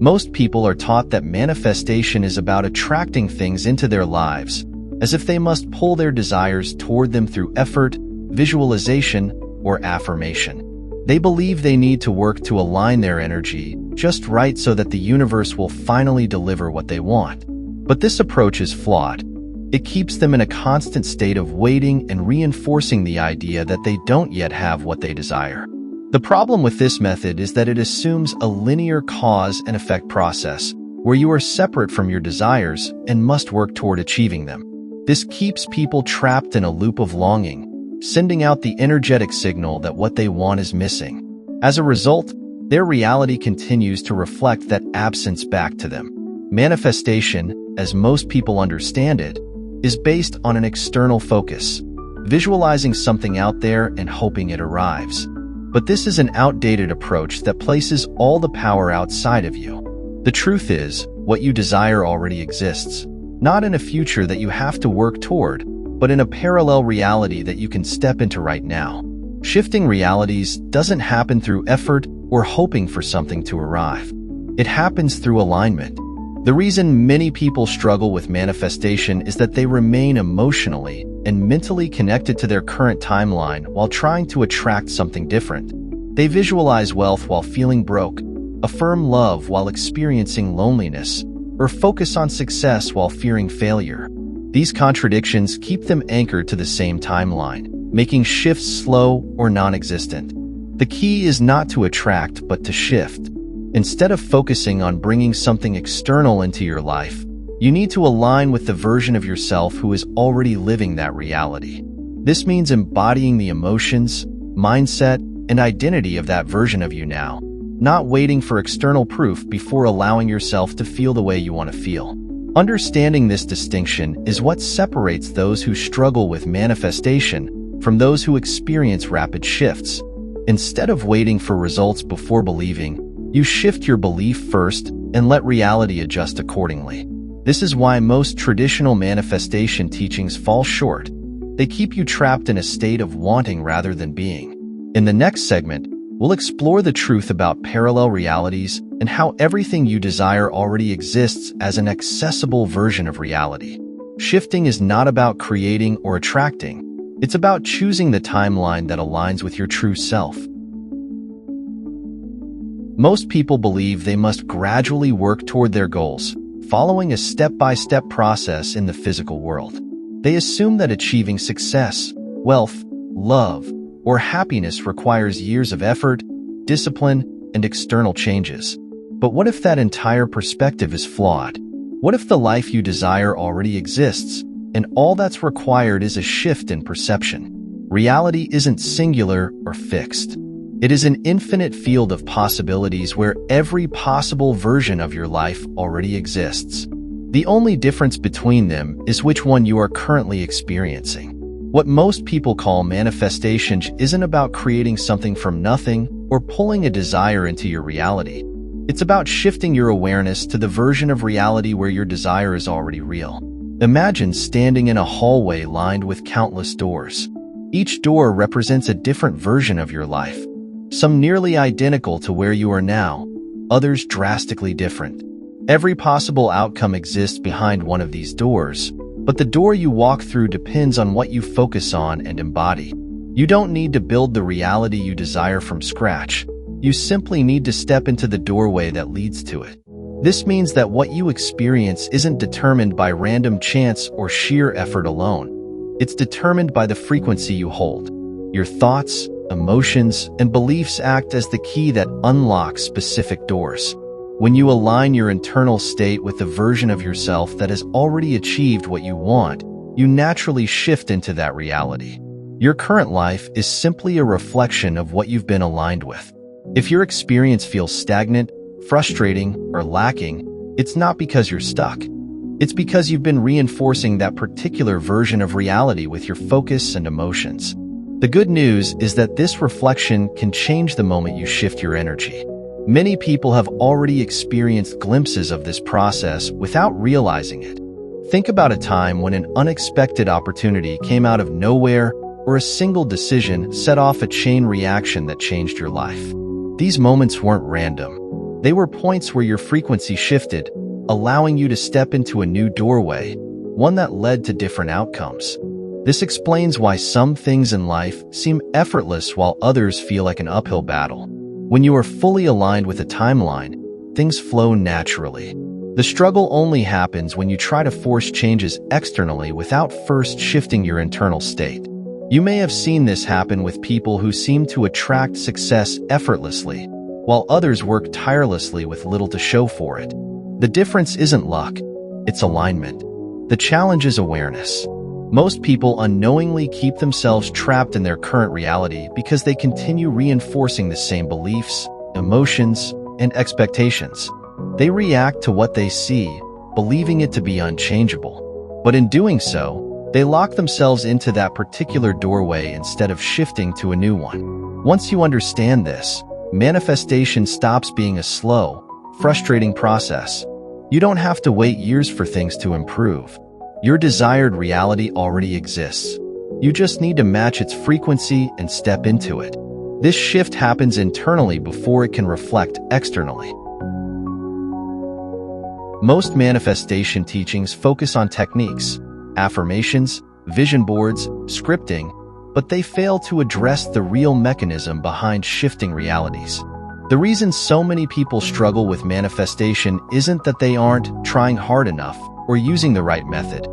Most people are taught that manifestation is about attracting things into their lives, as if they must pull their desires toward them through effort, visualization, or affirmation. They believe they need to work to align their energy just right so that the universe will finally deliver what they want. But this approach is flawed. It keeps them in a constant state of waiting and reinforcing the idea that they don't yet have what they desire. The problem with this method is that it assumes a linear cause and effect process, where you are separate from your desires and must work toward achieving them. This keeps people trapped in a loop of longing, sending out the energetic signal that what they want is missing. As a result, their reality continues to reflect that absence back to them. Manifestation, as most people understand it, is based on an external focus, visualizing something out there and hoping it arrives. But this is an outdated approach that places all the power outside of you. The truth is, what you desire already exists, not in a future that you have to work toward, but in a parallel reality that you can step into right now. Shifting realities doesn't happen through effort or hoping for something to arrive. It happens through alignment. The reason many people struggle with manifestation is that they remain emotionally and mentally connected to their current timeline while trying to attract something different. They visualize wealth while feeling broke, affirm love while experiencing loneliness, or focus on success while fearing failure. These contradictions keep them anchored to the same timeline, making shifts slow or non-existent. The key is not to attract, but to shift. Instead of focusing on bringing something external into your life, you need to align with the version of yourself who is already living that reality. This means embodying the emotions, mindset, and identity of that version of you now, not waiting for external proof before allowing yourself to feel the way you want to feel. Understanding this distinction is what separates those who struggle with manifestation from those who experience rapid shifts. Instead of waiting for results before believing, you shift your belief first and let reality adjust accordingly. This is why most traditional manifestation teachings fall short. They keep you trapped in a state of wanting rather than being. In the next segment, we'll explore the truth about parallel realities and how everything you desire already exists as an accessible version of reality. Shifting is not about creating or attracting. It's about choosing the timeline that aligns with your true self. Most people believe they must gradually work toward their goals, following a step-by-step process in the physical world. They assume that achieving success, wealth, love, or happiness requires years of effort, discipline, and external changes. But what if that entire perspective is flawed? What if the life you desire already exists, and all that's required is a shift in perception? Reality isn't singular or fixed. It is an infinite field of possibilities where every possible version of your life already exists. The only difference between them is which one you are currently experiencing. What most people call manifestation isn't about creating something from nothing or pulling a desire into your reality. It's about shifting your awareness to the version of reality where your desire is already real. Imagine standing in a hallway lined with countless doors. Each door represents a different version of your life. Some nearly identical to where you are now, others drastically different. Every possible outcome exists behind one of these doors, but the door you walk through depends on what you focus on and embody. You don't need to build the reality you desire from scratch. You simply need to step into the doorway that leads to it. This means that what you experience isn't determined by random chance or sheer effort alone. It's determined by the frequency you hold. Your thoughts, emotions, and beliefs act as the key that unlocks specific doors. When you align your internal state with the version of yourself that has already achieved what you want, you naturally shift into that reality. Your current life is simply a reflection of what you've been aligned with. If your experience feels stagnant, frustrating, or lacking, it's not because you're stuck. It's because you've been reinforcing that particular version of reality with your focus and emotions. The good news is that this reflection can change the moment you shift your energy. Many people have already experienced glimpses of this process without realizing it. Think about a time when an unexpected opportunity came out of nowhere or a single decision set off a chain reaction that changed your life. These moments weren't random. They were points where your frequency shifted, allowing you to step into a new doorway, one that led to different outcomes. This explains why some things in life seem effortless while others feel like an uphill battle. When you are fully aligned with a timeline, things flow naturally. The struggle only happens when you try to force changes externally without first shifting your internal state. You may have seen this happen with people who seem to attract success effortlessly, while others work tirelessly with little to show for it. The difference isn't luck, it's alignment. The challenge is awareness. Most people unknowingly keep themselves trapped in their current reality because they continue reinforcing the same beliefs, emotions, and expectations. They react to what they see, believing it to be unchangeable. But in doing so, they lock themselves into that particular doorway instead of shifting to a new one. Once you understand this, manifestation stops being a slow, frustrating process. You don't have to wait years for things to improve. Your desired reality already exists. You just need to match its frequency and step into it. This shift happens internally before it can reflect externally. Most manifestation teachings focus on techniques, affirmations, vision boards, scripting, but they fail to address the real mechanism behind shifting realities. The reason so many people struggle with manifestation isn't that they aren't trying hard enough or using the right method.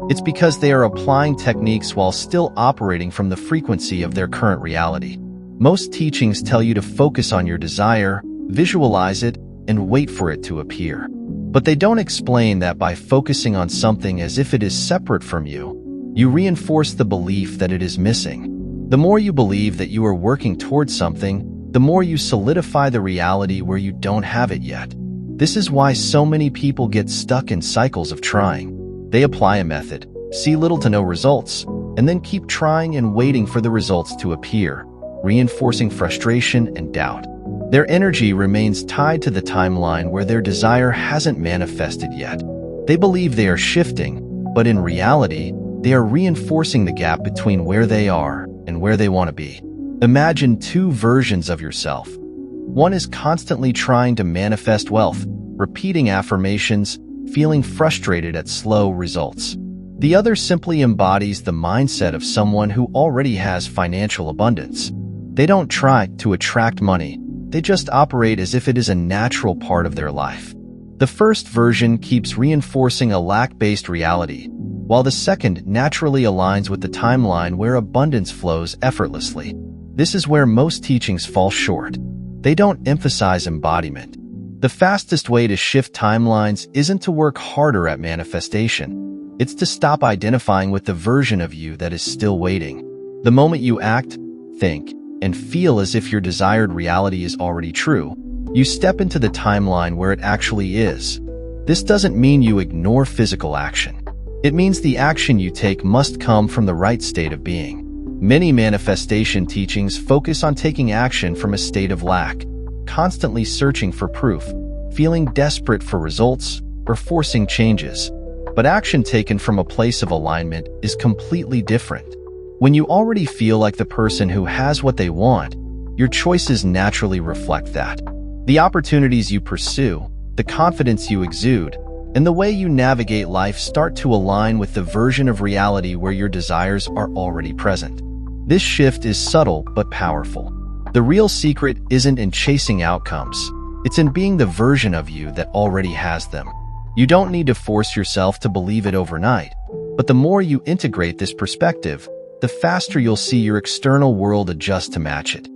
It's because they are applying techniques while still operating from the frequency of their current reality. Most teachings tell you to focus on your desire, visualize it, and wait for it to appear. But they don't explain that by focusing on something as if it is separate from you, you reinforce the belief that it is missing. The more you believe that you are working towards something, the more you solidify the reality where you don't have it yet. This is why so many people get stuck in cycles of trying. They apply a method, see little to no results, and then keep trying and waiting for the results to appear, reinforcing frustration and doubt. Their energy remains tied to the timeline where their desire hasn't manifested yet. They believe they are shifting, but in reality, they are reinforcing the gap between where they are and where they want to be. Imagine two versions of yourself. One is constantly trying to manifest wealth, repeating affirmations, feeling frustrated at slow results. The other simply embodies the mindset of someone who already has financial abundance. They don't try to attract money, they just operate as if it is a natural part of their life. The first version keeps reinforcing a lack-based reality, while the second naturally aligns with the timeline where abundance flows effortlessly. This is where most teachings fall short. They don't emphasize embodiment. The fastest way to shift timelines isn't to work harder at manifestation. It's to stop identifying with the version of you that is still waiting. The moment you act, think, and feel as if your desired reality is already true, you step into the timeline where it actually is. This doesn't mean you ignore physical action. It means the action you take must come from the right state of being. Many manifestation teachings focus on taking action from a state of lack, constantly searching for proof, feeling desperate for results, or forcing changes. But action taken from a place of alignment is completely different. When you already feel like the person who has what they want, your choices naturally reflect that. The opportunities you pursue, the confidence you exude, and the way you navigate life start to align with the version of reality where your desires are already present. This shift is subtle but powerful. The real secret isn't in chasing outcomes, it's in being the version of you that already has them. You don't need to force yourself to believe it overnight, but the more you integrate this perspective, the faster you'll see your external world adjust to match it.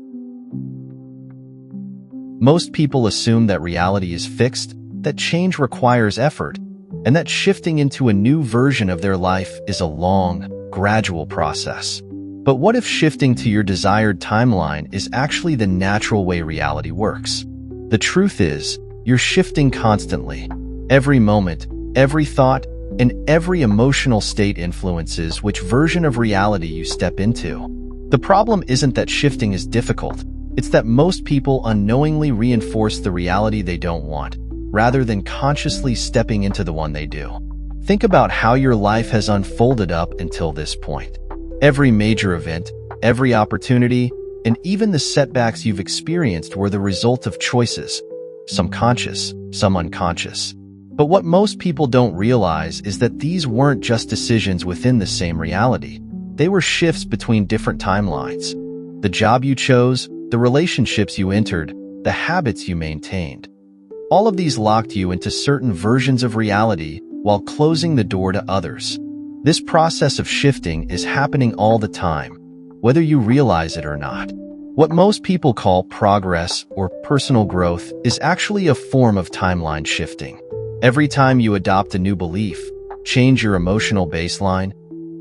Most people assume that reality is fixed, that change requires effort, and that shifting into a new version of their life is a long, gradual process. But what if shifting to your desired timeline is actually the natural way reality works? The truth is, you're shifting constantly. Every moment, every thought, and every emotional state influences which version of reality you step into. The problem isn't that shifting is difficult, it's that most people unknowingly reinforce the reality they don't want, rather than consciously stepping into the one they do. Think about how your life has unfolded up until this point. Every major event, every opportunity, and even the setbacks you've experienced were the result of choices. some conscious, some unconscious. But what most people don't realize is that these weren't just decisions within the same reality. They were shifts between different timelines. The job you chose, the relationships you entered, the habits you maintained. All of these locked you into certain versions of reality while closing the door to others. This process of shifting is happening all the time, whether you realize it or not. What most people call progress or personal growth is actually a form of timeline shifting. Every time you adopt a new belief, change your emotional baseline,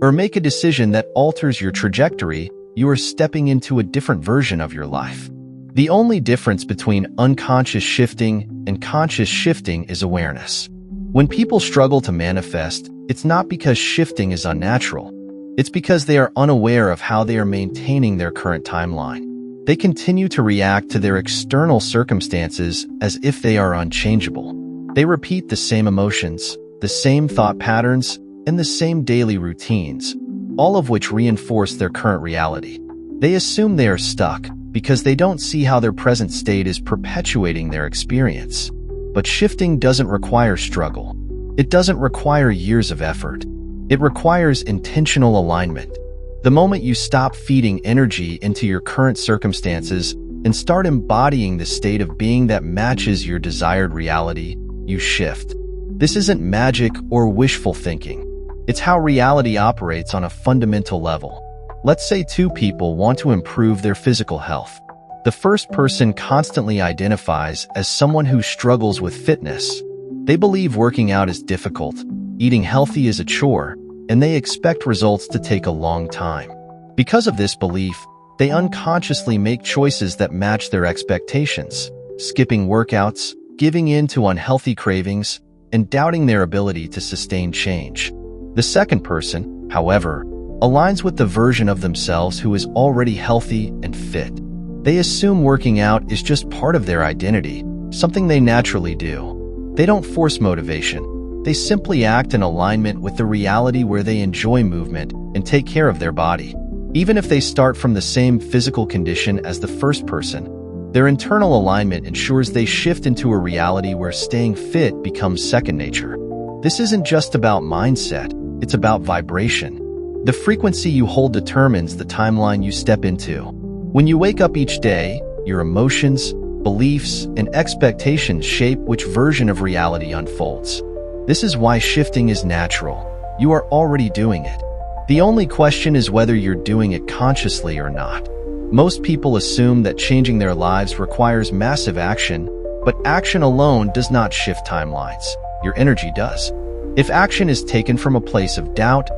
or make a decision that alters your trajectory, you are stepping into a different version of your life. The only difference between unconscious shifting and conscious shifting is awareness. When people struggle to manifest, it's not because shifting is unnatural. It's because they are unaware of how they are maintaining their current timeline. They continue to react to their external circumstances as if they are unchangeable. They repeat the same emotions, the same thought patterns, and the same daily routines, all of which reinforce their current reality. They assume they are stuck because they don't see how their present state is perpetuating their experience. But shifting doesn't require struggle. It doesn't require years of effort. It requires intentional alignment. The moment you stop feeding energy into your current circumstances and start embodying the state of being that matches your desired reality, you shift. This isn't magic or wishful thinking. It's how reality operates on a fundamental level. Let's say two people want to improve their physical health. The first person constantly identifies as someone who struggles with fitness. They believe working out is difficult, eating healthy is a chore, and they expect results to take a long time. Because of this belief, they unconsciously make choices that match their expectations, skipping workouts, giving in to unhealthy cravings, and doubting their ability to sustain change. The second person, however, aligns with the version of themselves who is already healthy and fit. They assume working out is just part of their identity, something they naturally do. They don't force motivation. They simply act in alignment with the reality where they enjoy movement and take care of their body. Even if they start from the same physical condition as the first person, their internal alignment ensures they shift into a reality where staying fit becomes second nature. This isn't just about mindset, it's about vibration. The frequency you hold determines the timeline you step into. When you wake up each day, your emotions, beliefs, and expectations shape which version of reality unfolds. This is why shifting is natural. You are already doing it. The only question is whether you're doing it consciously or not. Most people assume that changing their lives requires massive action, but action alone does not shift timelines. Your energy does. If action is taken from a place of doubt,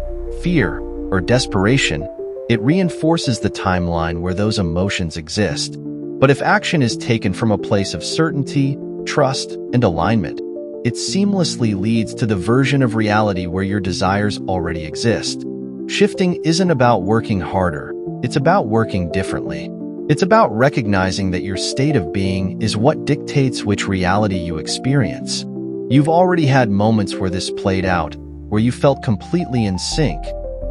fear, or desperation, it reinforces the timeline where those emotions exist. But if action is taken from a place of certainty, trust, and alignment, it seamlessly leads to the version of reality where your desires already exist. Shifting isn't about working harder, it's about working differently. It's about recognizing that your state of being is what dictates which reality you experience. You've already had moments where this played out, where you felt completely in sync,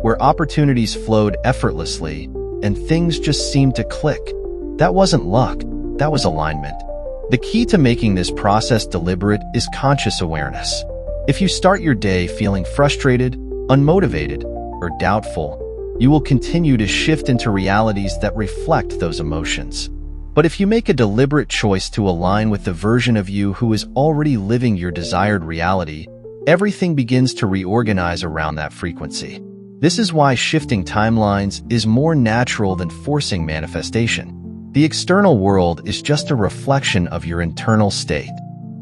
where opportunities flowed effortlessly, and things just seemed to click. That wasn't luck, that was alignment. The key to making this process deliberate is conscious awareness. If you start your day feeling frustrated, unmotivated, or doubtful, you will continue to shift into realities that reflect those emotions. But if you make a deliberate choice to align with the version of you who is already living your desired reality, everything begins to reorganize around that frequency. This is why shifting timelines is more natural than forcing manifestation. The external world is just a reflection of your internal state.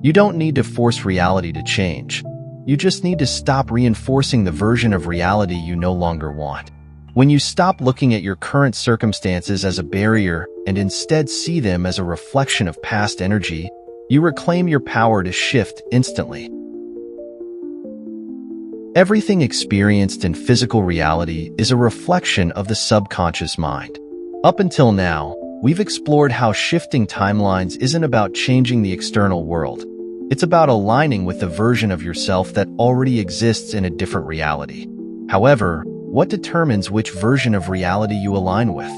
You don't need to force reality to change. You just need to stop reinforcing the version of reality you no longer want. When you stop looking at your current circumstances as a barrier and instead see them as a reflection of past energy, you reclaim your power to shift instantly. Everything experienced in physical reality is a reflection of the subconscious mind. Up until now, we've explored how shifting timelines isn't about changing the external world. It's about aligning with the version of yourself that already exists in a different reality. However, what determines which version of reality you align with?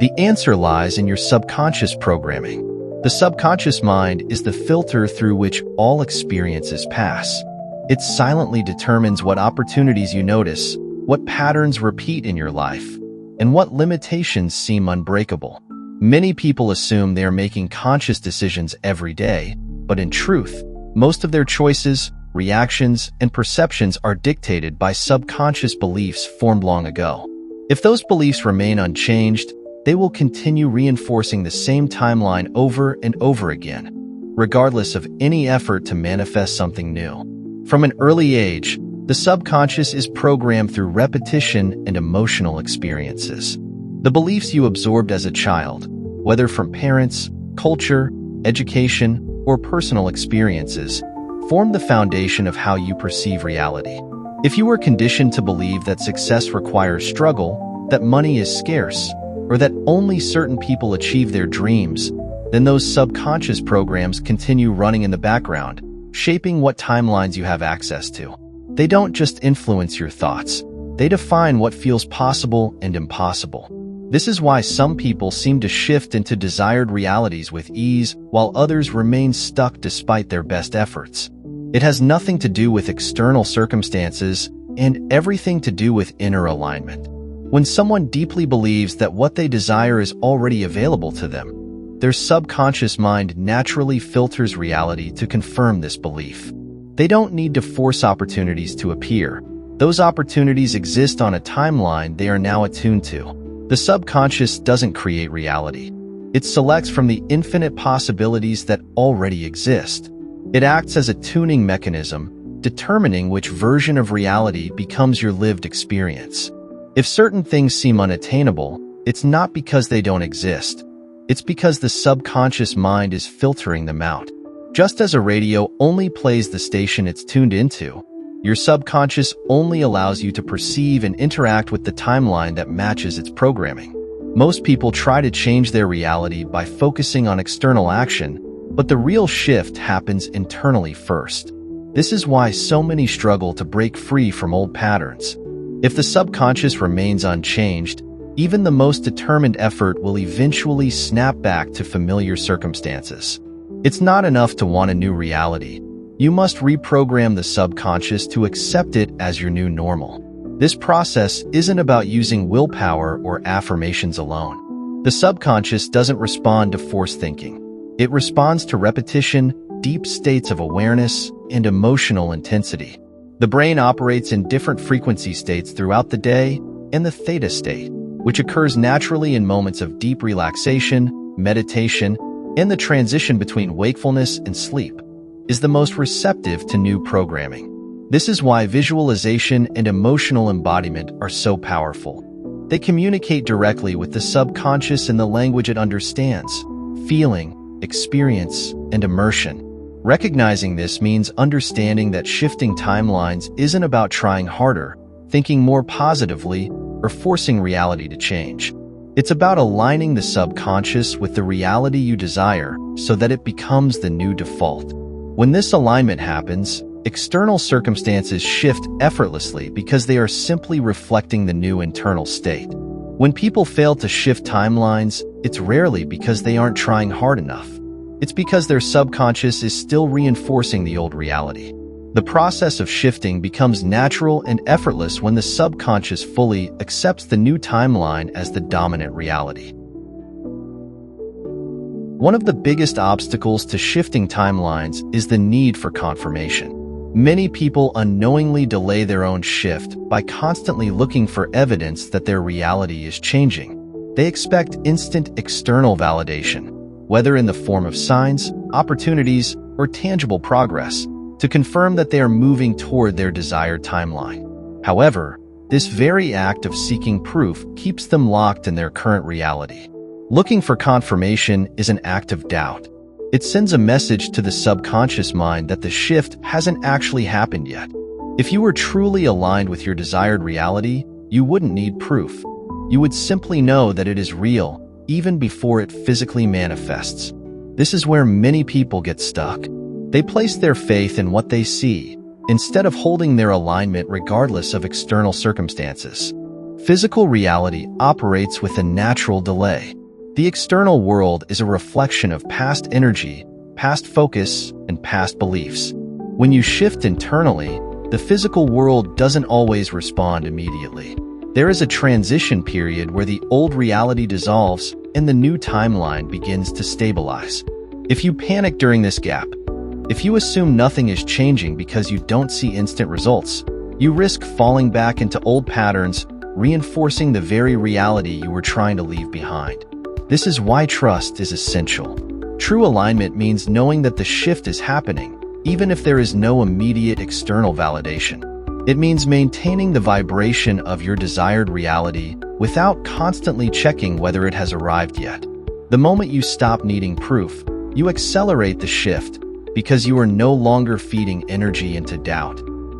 The answer lies in your subconscious programming. The subconscious mind is the filter through which all experiences pass. It silently determines what opportunities you notice, what patterns repeat in your life, and what limitations seem unbreakable. Many people assume they are making conscious decisions every day, but in truth, most of their choices, reactions, and perceptions are dictated by subconscious beliefs formed long ago. If those beliefs remain unchanged, they will continue reinforcing the same timeline over and over again, regardless of any effort to manifest something new. From an early age, the subconscious is programmed through repetition and emotional experiences. The beliefs you absorbed as a child, whether from parents, culture, education, or personal experiences, form the foundation of how you perceive reality. If you were conditioned to believe that success requires struggle, that money is scarce, or that only certain people achieve their dreams, then those subconscious programs continue running in the background, shaping what timelines you have access to. They don't just influence your thoughts, they define what feels possible and impossible. This is why some people seem to shift into desired realities with ease, while others remain stuck despite their best efforts. It has nothing to do with external circumstances and everything to do with inner alignment. When someone deeply believes that what they desire is already available to them, their subconscious mind naturally filters reality to confirm this belief. They don't need to force opportunities to appear. Those opportunities exist on a timeline they are now attuned to. The subconscious doesn't create reality. It selects from the infinite possibilities that already exist. It acts as a tuning mechanism, determining which version of reality becomes your lived experience. If certain things seem unattainable, it's not because they don't exist. It's because the subconscious mind is filtering them out. Just as a radio only plays the station it's tuned into, your subconscious only allows you to perceive and interact with the timeline that matches its programming. Most people try to change their reality by focusing on external action, but the real shift happens internally first. This is why so many struggle to break free from old patterns. If the subconscious remains unchanged, even the most determined effort will eventually snap back to familiar circumstances. It's not enough to want a new reality. You must reprogram the subconscious to accept it as your new normal. This process isn't about using willpower or affirmations alone. The subconscious doesn't respond to forced thinking. It responds to repetition, deep states of awareness, and emotional intensity. The brain operates in different frequency states throughout the day, and the theta state, which occurs naturally in moments of deep relaxation, meditation, and the transition between wakefulness and sleep, is the most receptive to new programming. This is why visualization and emotional embodiment are so powerful. They communicate directly with the subconscious in the language it understands: feeling, experience, and immersion. Recognizing this means understanding that shifting timelines isn't about trying harder, thinking more positively, or forcing reality to change. It's about aligning the subconscious with the reality you desire so that it becomes the new default. When this alignment happens, external circumstances shift effortlessly because they are simply reflecting the new internal state. When people fail to shift timelines, it's rarely because they aren't trying hard enough. It's because their subconscious is still reinforcing the old reality. The process of shifting becomes natural and effortless when the subconscious fully accepts the new timeline as the dominant reality. One of the biggest obstacles to shifting timelines is the need for confirmation. Many people unknowingly delay their own shift by constantly looking for evidence that their reality is changing. They expect instant external validation, whether in the form of signs, opportunities, or tangible progress, to confirm that they are moving toward their desired timeline. However, this very act of seeking proof keeps them locked in their current reality. Looking for confirmation is an act of doubt. It sends a message to the subconscious mind that the shift hasn't actually happened yet. If you were truly aligned with your desired reality, you wouldn't need proof. You would simply know that it is real, even before it physically manifests. This is where many people get stuck. They place their faith in what they see, instead of holding their alignment regardless of external circumstances. Physical reality operates with a natural delay. The external world is a reflection of past energy, past focus, and past beliefs. When you shift internally, the physical world doesn't always respond immediately. There is a transition period where the old reality dissolves and the new timeline begins to stabilize. If you panic during this gap, if you assume nothing is changing because you don't see instant results, you risk falling back into old patterns, reinforcing the very reality you were trying to leave behind. This is why trust is essential. True alignment means knowing that the shift is happening, even if there is no immediate external validation. It means maintaining the vibration of your desired reality without constantly checking whether it has arrived yet. The moment you stop needing proof, you accelerate the shift because you are no longer feeding energy into doubt.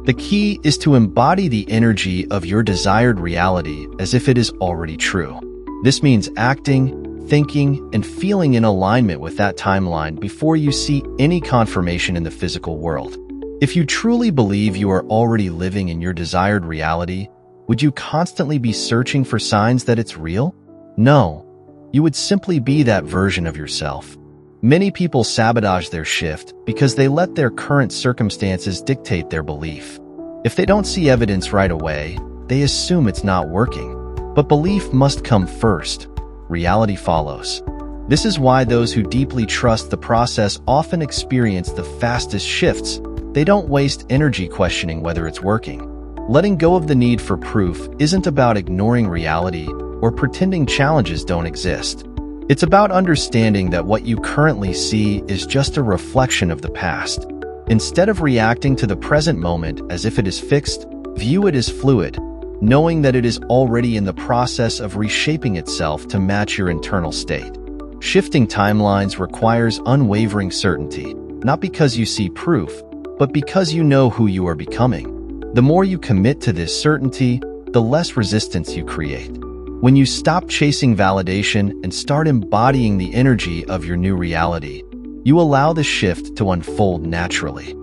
The key is to embody the energy of your desired reality as if it is already true. This means acting, thinking, and feeling in alignment with that timeline before you see any confirmation in the physical world. If you truly believe you are already living in your desired reality, would you constantly be searching for signs that it's real? No. You would simply be that version of yourself. Many people sabotage their shift because they let their current circumstances dictate their belief. If they don't see evidence right away, they assume it's not working. But belief must come first. Reality follows. This is why those who deeply trust the process often experience the fastest shifts. They don't waste energy questioning whether it's working. Letting go of the need for proof isn't about ignoring reality or pretending challenges don't exist. It's about understanding that what you currently see is just a reflection of the past. Instead of reacting to the present moment as if it is fixed, view it as fluid, knowing that it is already in the process of reshaping itself to match your internal state. Shifting timelines requires unwavering certainty, not because you see proof, but because you know who you are becoming. The more you commit to this certainty, the less resistance you create. When you stop chasing validation and start embodying the energy of your new reality, you allow the shift to unfold naturally.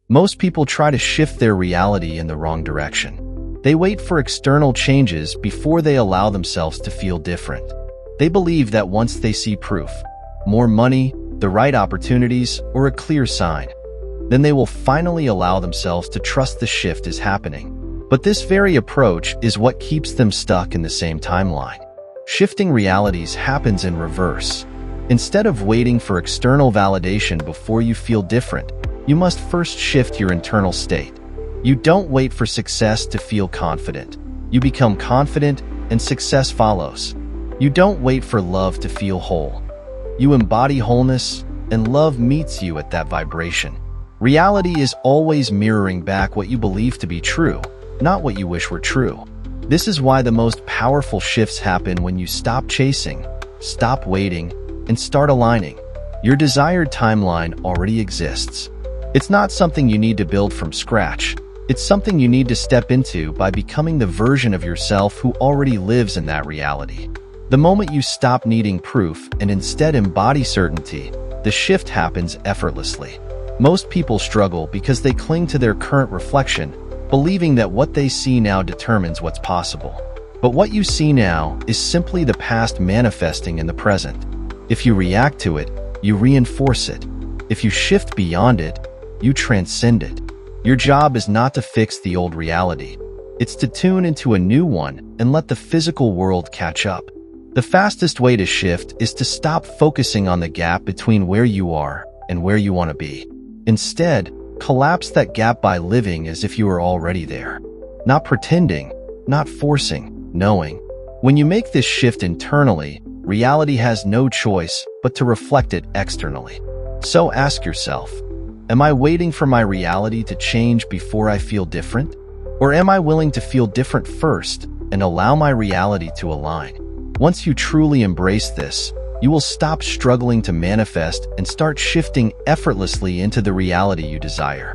Most people try to shift their reality in the wrong direction. They wait for external changes before they allow themselves to feel different. They believe that once they see proof, more money, the right opportunities, or a clear sign, then they will finally allow themselves to trust the shift is happening. But this very approach is what keeps them stuck in the same timeline. Shifting realities happens in reverse. Instead of waiting for external validation before you feel different, you must first shift your internal state. You don't wait for success to feel confident. You become confident, and success follows. You don't wait for love to feel whole. You embody wholeness, and love meets you at that vibration. Reality is always mirroring back what you believe to be true, not what you wish were true. This is why the most powerful shifts happen when you stop chasing, stop waiting, and start aligning. Your desired timeline already exists. It's not something you need to build from scratch. It's something you need to step into by becoming the version of yourself who already lives in that reality. The moment you stop needing proof and instead embody certainty, the shift happens effortlessly. Most people struggle because they cling to their current reflection, believing that what they see now determines what's possible. But what you see now is simply the past manifesting in the present. If you react to it, you reinforce it. If you shift beyond it, you transcend it. Your job is not to fix the old reality. It's to tune into a new one and let the physical world catch up. The fastest way to shift is to stop focusing on the gap between where you are and where you want to be. Instead, collapse that gap by living as if you were already there. Not pretending, not forcing, knowing. When you make this shift internally, reality has no choice but to reflect it externally. So ask yourself, am I waiting for my reality to change before I feel different? Or am I willing to feel different first and allow my reality to align? Once you truly embrace this, you will stop struggling to manifest and start shifting effortlessly into the reality you desire.